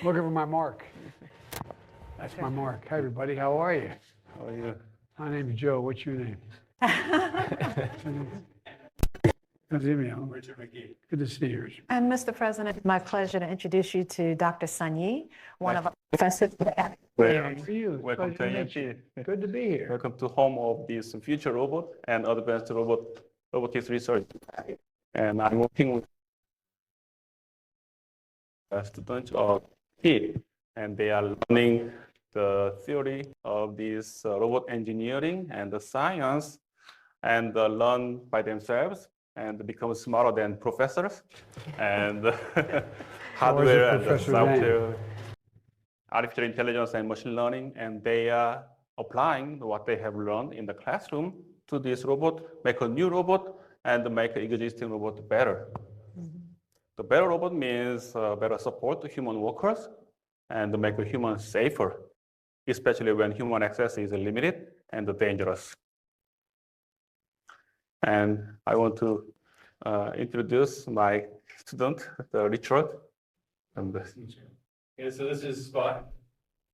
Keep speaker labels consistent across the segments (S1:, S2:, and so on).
S1: Looking for my mark. That's my mark. Hi, everybody. How are you?
S2: How are you?
S1: My name's Joe. What's your name? Richard McGee. Good to see you, Richard.
S3: And Mr. President, it's my pleasure to introduce you to Dr. Sun Yi, one of our professors.
S1: Where are you?
S2: Welcome to
S1: Pleasure to meet
S2: AMP.
S1: you. Good to be here.
S2: Welcome to home of this future robot and advanced robotics research. And I'm working with students of HIT, and they are learning the theory of this robot engineering and the science, and learn by themselves and become smarter than professors and hardware and the software, artificial intelligence and machine learning, and they are applying what they have learned in the classroom to this robot, make a new robot, and make an existing robot better. The better robot means better support to human workers and make the humans safer, especially when human access is limited and dangerous. And I want to introduce my student, Richard.
S4: Yeah, so this is Spot.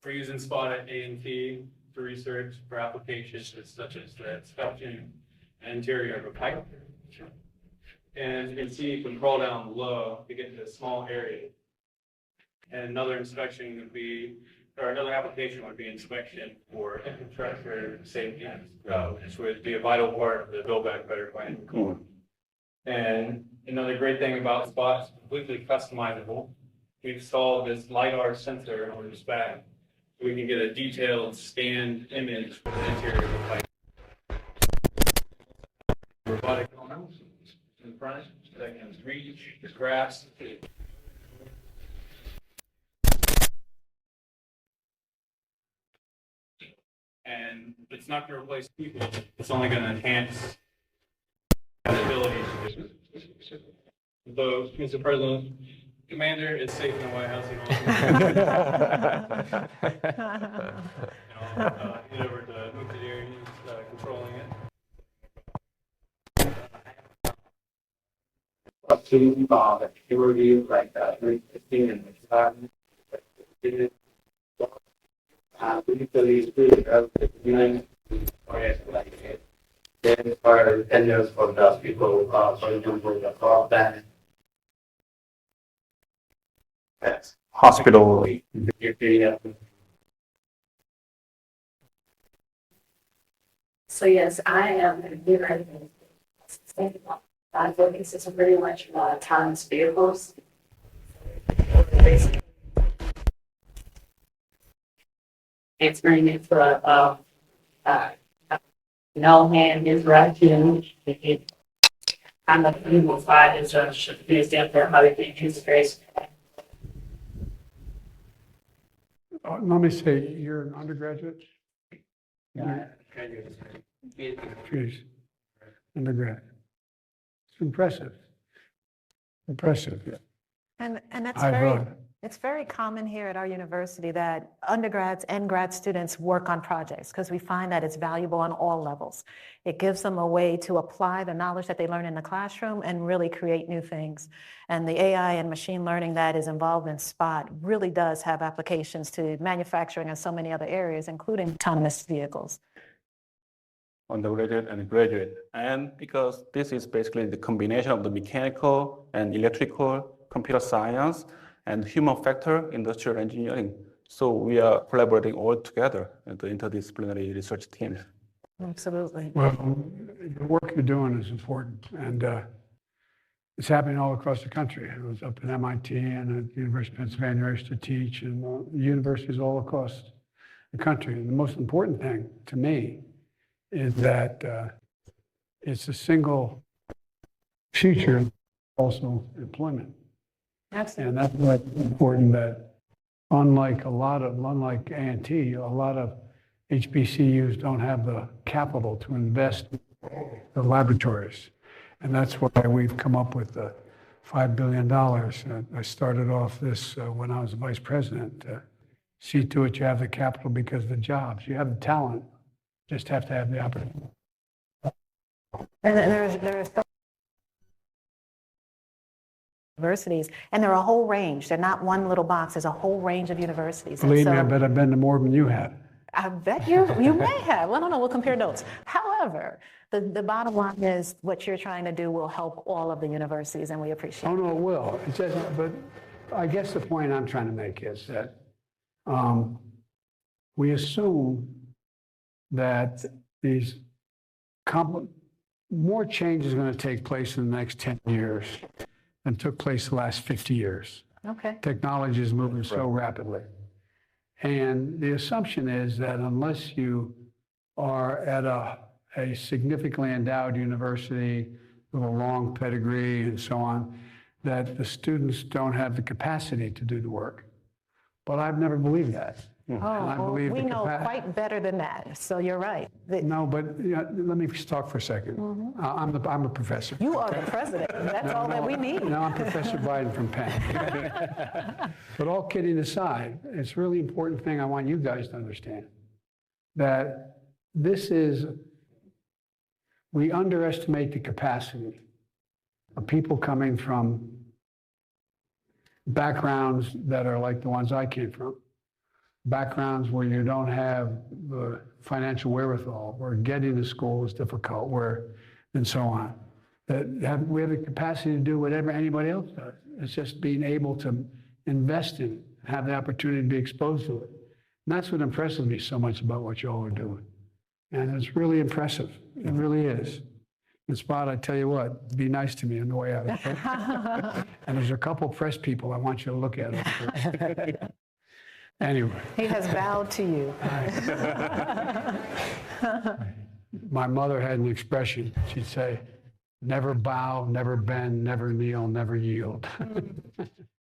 S4: We're using Spot at A&T for research for applications such as the inspection and interior of a pipe. And you can see you can crawl down low to get into a small area. And another inspection would be, or another application would be inspection for infrastructure safety, which would be a vital part of the Build Back Better plan. And another great thing about Spot, it's completely customizable. We've installed this LiDAR sensor on this bag, so we can get a detailed scanned image of the interior of the pipe. Robotic arms in front that can reach, grasp. And it's not going to replace people, it's only going to enhance the ability to do it. So, Mr. President, Commander, it's safe in the White House. Head over to Nuclear, he's controlling it.
S5: Up to the security, like 315 and the environment. We usually speak of the unit or like it. Then for tenders for those people, for example, the broadband. That's hospital.
S6: So yes, I am a new president. I focus is pretty much on autonomous vehicles. Explaining it for no hand interaction. I'm a people side is a should be a example of how they can use space.
S1: Let me say, you're an undergraduate? Jeez. Undergrad. It's impressive. Impressive, yeah.
S3: And that's
S1: I've,
S3: it's very common here at our university that undergrads and grad students work on projects because we find that it's valuable on all levels. It gives them a way to apply the knowledge that they learn in the classroom and really create new things. And the AI and machine learning that is involved in SPOT really does have applications to manufacturing and so many other areas, including autonomous vehicles.
S2: Undergraduate and graduate. And because this is basically the combination of the mechanical and electrical, computer science, and human factor industrial engineering. So we are collaborating all together in the interdisciplinary research team.
S3: Absolutely.
S1: well, the work you're doing is important, and it's happening all across the country. I was up at MIT and at the University of Pennsylvania I used to teach, and universities all across the country. And the most important thing to me is that it's a single future, also employment.
S3: Absolutely.
S1: And that's what's important, that unlike A&T, a lot of HBCUs don't have the capital to invest in the laboratories. And that's why we've come up with the $5 billion. I started off this when I was vice president. See to it you have the capital because of the jobs. You have the talent, just have to have the opportunity.
S3: And there is universities, and there are a whole range. They're not one little box. There's a whole range of universities. And
S1: Believe me, I
S3: so-
S1: bet I've been to more than you have.
S3: I bet you may have. Well, I don't know. We'll compare notes. However, the bottom line is what you're trying to do will help all of the universities, and we appreciate
S1: Oh,
S3: it.
S1: no, it will. It's just, but I guess the point I'm trying to make is that we assume that these more change is going to take place in the next 10 years than took place the last 50 years.
S3: Okay.
S1: Technology is moving so rapidly. And the assumption is that unless you are at a significantly endowed university with a long pedigree and so on, that the students don't have the capacity to do the work. But I've never believed that. And I
S3: Oh, well,
S1: believe
S3: we
S1: the
S3: know quite better than that. So you're right.
S1: No, but let me talk for a second. I'm a professor.
S3: You are the president. That's all that we need.
S1: No, I'm Professor Biden from Penn. But all kidding aside, it's a really important thing I want you guys to understand, that we underestimate the capacity of people coming from backgrounds that are like the ones I came from, backgrounds where you don't have the financial wherewithal, where getting to school is difficult, and so on. We have the capacity to do whatever anybody else does. It's just being able to invest in it, have the opportunity to be exposed to it. And that's what impresses me so much about what you all are doing. And it's really impressive. It really is. And Spot, I tell you what, be nice to me on the way out. Okay? And there's a couple press people I want you to look at. Anyway.
S3: He has bowed to you.
S1: My mother had an expression. She'd say, never bow, never bend, never kneel, never yield.